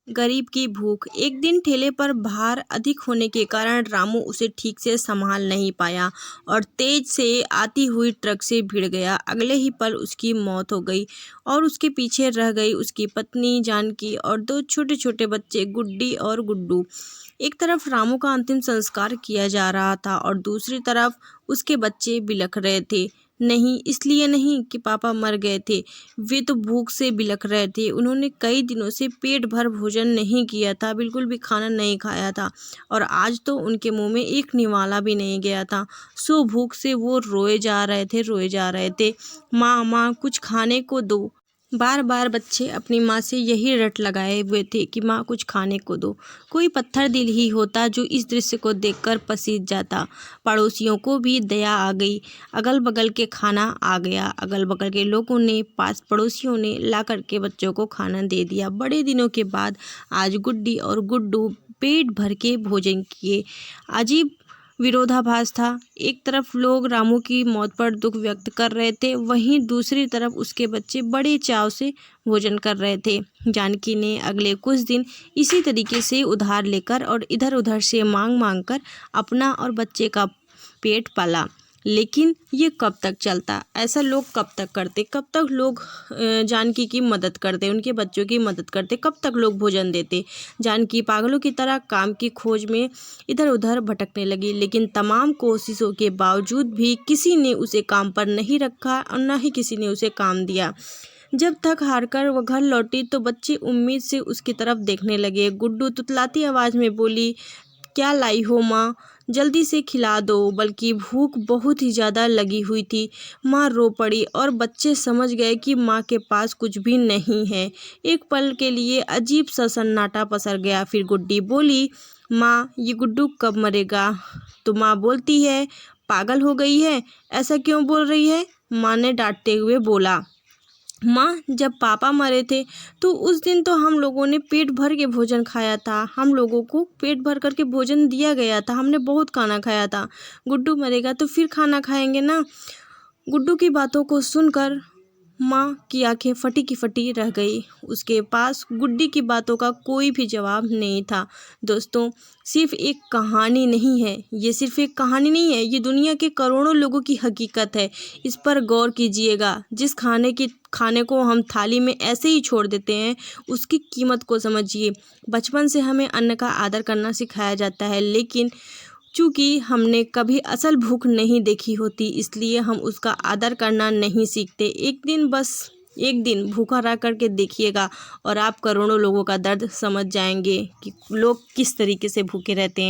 गरीब की भूख। एक दिन ठेले पर भार अधिक होने के कारण रामू उसे ठीक से संभाल नहीं पाया और तेज से आती हुई ट्रक से भिड़ गया। अगले ही पल उसकी मौत हो गई और उसके पीछे रह गई उसकी पत्नी जानकी और दो छोटे छोटे बच्चे गुड्डी और गुड्डू। एक तरफ रामू का अंतिम संस्कार किया जा रहा था और दूसरी तरफ उसके बच्चे बिलख रहे थे। नहीं, इसलिए नहीं कि पापा मर गए थे, वे तो भूख से बिलख रहे थे। उन्होंने कई दिनों से पेट भर भोजन नहीं किया था, बिल्कुल भी खाना नहीं खाया था और आज तो उनके मुंह में एक निवाला भी नहीं गया था। सो भूख से वो रोए जा रहे थे, माँ माँ कुछ खाने को दो। बार बार बच्चे अपनी माँ से यही रट लगाए हुए थे कि माँ कुछ खाने को दो। कोई पत्थर दिल ही होता जो इस दृश्य को देखकर पसीज जाता। पड़ोसियों को भी दया आ गई, अगल बगल के खाना आ गया। अगल बगल के लोगों ने, पास पड़ोसियों ने ला करके बच्चों को खाना दे दिया। बड़े दिनों के बाद आज गुड्डी और गुड्डू पेट भर के भोजन किए। अजीब विरोधाभास था। एक तरफ लोग रामू की मौत पर दुख व्यक्त कर रहे थे, वहीं दूसरी तरफ उसके बच्चे बड़े चाव से भोजन कर रहे थे। जानकी ने अगले कुछ दिन इसी तरीके से उधार लेकर और इधर उधर से मांग मांग कर अपना और बच्चे का पेट पाला। लेकिन ये कब तक चलता? ऐसा लोग कब तक करते? कब तक लोग जानकी की मदद करते, उनके बच्चों की मदद करते? कब तक लोग भोजन देते? जानकी पागलों की तरह काम की खोज में इधर उधर भटकने लगी, लेकिन तमाम कोशिशों के बावजूद भी किसी ने उसे काम पर नहीं रखा और न ही किसी ने उसे काम दिया। जब थक हारकर वह घर लौटी तो बच्चे उम्मीद से उसकी तरफ देखने लगे। गुड्डू तुतलाती आवाज में बोली, क्या लाई हो माँ, जल्दी से खिला दो। बल्कि भूख बहुत ही ज़्यादा लगी हुई थी। माँ रो पड़ी और बच्चे समझ गए कि माँ के पास कुछ भी नहीं है। एक पल के लिए अजीब सा सन्नाटा पसर गया। फिर गुड्डी बोली, माँ ये गुड्डू कब मरेगा? तो माँ बोलती है, पागल हो गई है, ऐसा क्यों बोल रही है? माँ ने डांटते हुए बोला, माँ जब पापा मरे थे तो उस दिन तो हम लोगों ने पेट भर के भोजन खाया था, हम लोगों को पेट भर करके भोजन दिया गया था, हमने बहुत खाना खाया था। गुड्डू मरेगा तो फिर खाना खाएंगे ना। गुड्डू की बातों को सुनकर माँ की आंखें फटी की फटी रह गई। उसके पास गुड्डी की बातों का कोई भी जवाब नहीं था। दोस्तों, सिर्फ एक कहानी नहीं है ये, सिर्फ एक कहानी नहीं है, ये दुनिया के करोड़ों लोगों की हकीकत है। इस पर गौर कीजिएगा। जिस खाने को हम थाली में ऐसे ही छोड़ देते हैं, उसकी कीमत को समझिए। बचपन से हमें अन्न का आदर करना सिखाया जाता है, लेकिन चूँकि हमने कभी असल भूख नहीं देखी होती, इसलिए हम उसका आदर करना नहीं सीखते। एक दिन भूखा रह करके देखिएगा और आप करोड़ों लोगों का दर्द समझ जाएंगे कि लोग किस तरीके से भूखे रहते हैं।